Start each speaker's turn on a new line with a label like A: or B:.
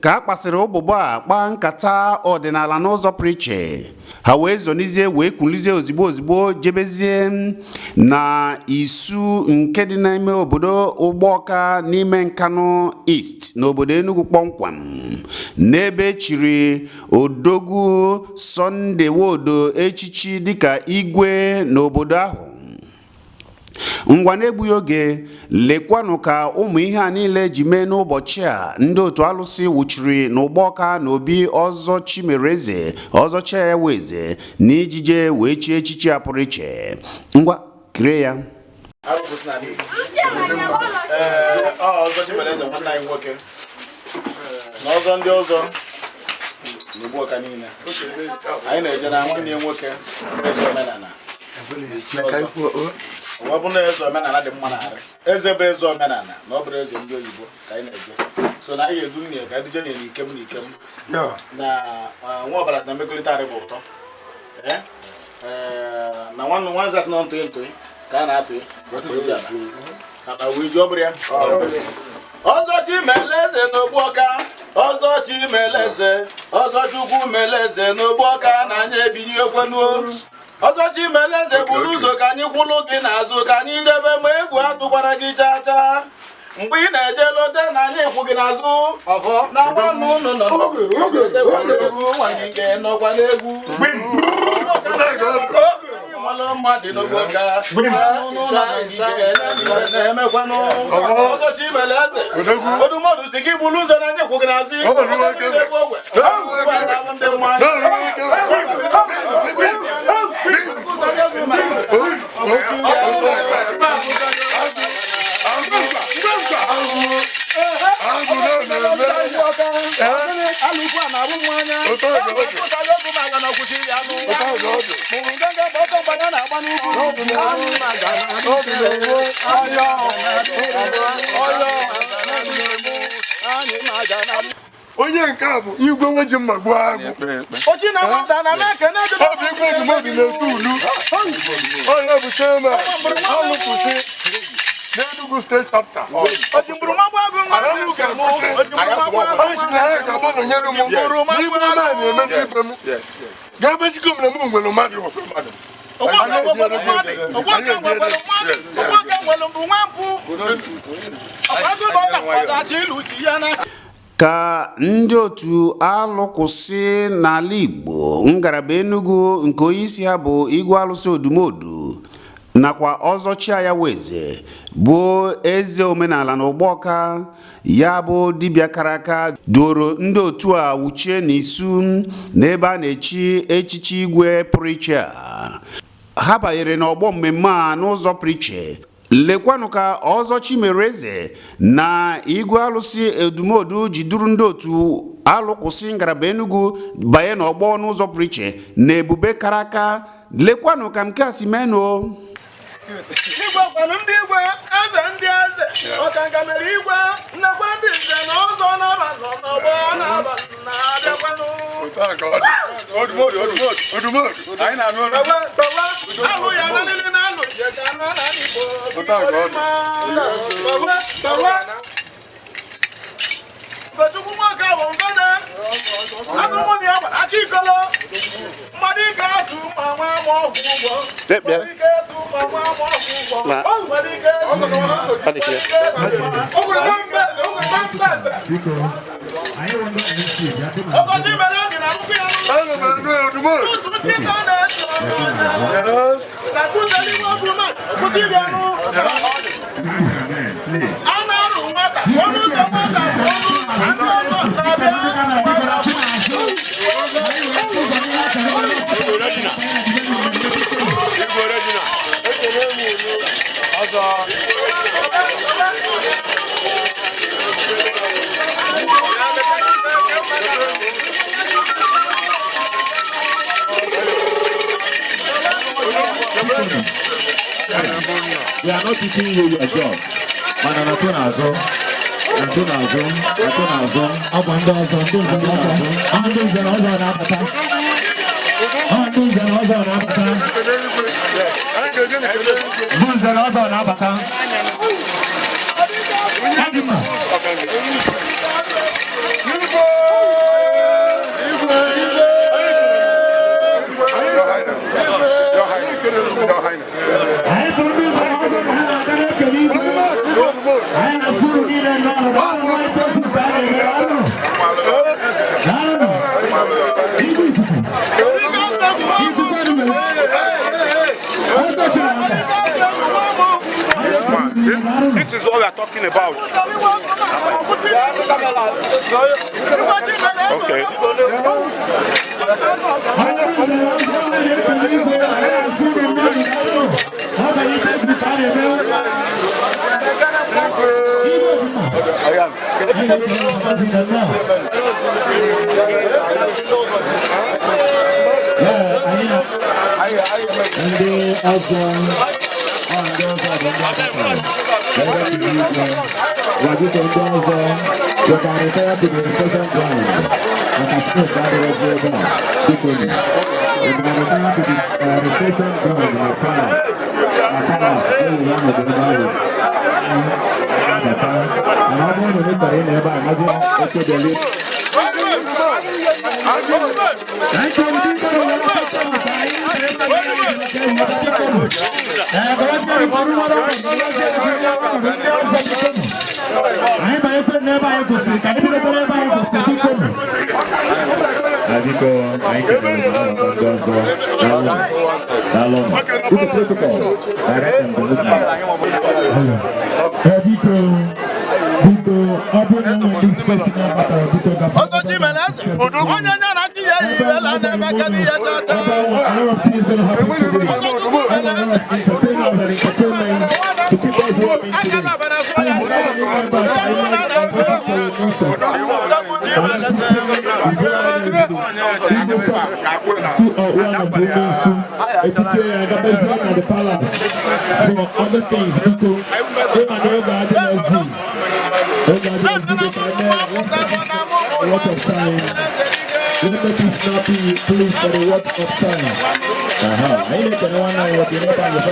A: ka a kpasịrị ụbụba kpaa nkata ọdịnala n'ụzọ pụrụ iche. Ha wee zonizie wee kulizie ozigbo jebezie na Isu nke dị n'ime obodo Ụgbọka n'ime Nkanu East n'obodo Enugu kpọmkwem, n'ebe chiri Odogwu Sunday Nwodo echichi dịka igwe n'obodo ahụ. Ngwa na-egbughị oge, lekwanụ ka ụmụ ihe a niile ji mee n'ụbọchị a ndị otu alụsị wụchiri n'Ụgbọka na Obi Ọzọ Chimereze Ọzọ Chiaweze na ijije wee chi echichi a pụrụ iche. Ngwa kire ya.
B: Ọzọ Chimereze nwanne anyị nwoke na ọzọ ndị ọzọ n'Ụgbọka niile anyị na-eje na nwanne ya nwoke eze omenala. Ọ bụ na eze omenala dị mma narị eze bụ eze omenala na ọ bụrụ eze ndị oyibo ka anyị na-eje, so na anyị edu nne ka anyị je n'ikem na nwa ọbara na mmekọrịta arị bụ ụtọ na nwanza si na ntụị ka a na-atụ akpa wee ji ọ bụrụ ya. Ọzọ Chimeleze n'Ụgbọka, Ọzọ Chimeleze, Ọzọ Chukwu Meleze n'Ụgbọka na anyị ebinye ekwenuo. Ọzọ Chimeleze buru ụzọ ka anyị kwụlụ gị n'azụ ka anyị debe ma egwu atụkwara gị chaa chaa. Mgbe ị na-eje lote na anyị kwụ gị n'azụ na nwanne ụnụ nọ n'egwu nwanyị nke nọkwa n'egwu mmadụ n'Ụgbọka na-emekwanụ. Ọzọ Chimeleze odumọdụ si gị buru ụzọ na anyị kwụ gị n'azụ ndị mmanya
C: onye nke a bụ igwe nwe ji mma gbuo agụ.
B: Ochi na nwata na meke na
C: ọ bụ igwe odumodu na-etu ulu. Onye bụ chairman alụpụsị n'Enugu State Chapter. Onye si na ya ga-agba na nyere m n'igwe na-eme n'ibe m ga-ebezikọ m na m nwere mmadụ ọkwe mmadụ.
A: Ka ndị otu alụkwụsị n'ala Igbo ngalaba Enugu nke onye isi ha bụ Igwe Alụsị Odumodu nakwa Ọzọ Chiaweze bụ eze omenala n'Ụgbọka, ya bụ dibịa kara aka duoro ndị otu a wuchie n'Isu n'ebe a na-echi echichi igwe pụrụ iche a. Ha banyere n'ọgbọ mmemme a n'ụzọ pụrụ iche. Lekwanụ ka Ọzọ Chimereze na Igwe Alụsị Odumodu ji duru ndị otu alụkwụsị ngalaba Enugu banye n'ọgbọ n'ụzọ pụrụ iche na ebube kara aka. Lekwanụ ka nke a si menụ.
B: Igwe kwanụ ndị igwe eze ndị eze ọkanga mere igwe nnekwa ndị nze na ọzọ n'abalị n'ọgbọ n'abalị na-abịakwanụ. Anyị na-anụ alụ ya na nile na alụ je ka na Igbo Chukwu nwoke bụ mfene agụmụ ya gbara aka ikolo mmadụ ike atụ ma nwa ama ọgwụ ụgwọ ike etu ma nwa ama ọgwụ ụgwọ nwere ike Ọzọ Chimeleze na akwụkwọ ya otu ndị ka na-eto a na-arụ nwata ọnụ ụzọ nwata
D: We are not teaching you your job. Mananazo.
C: Uniform! talking about? Okay.
E: Other things, people, a lot of time. You don't make it snappy, please, for the watch of time. I ain't gonna want to work in the time of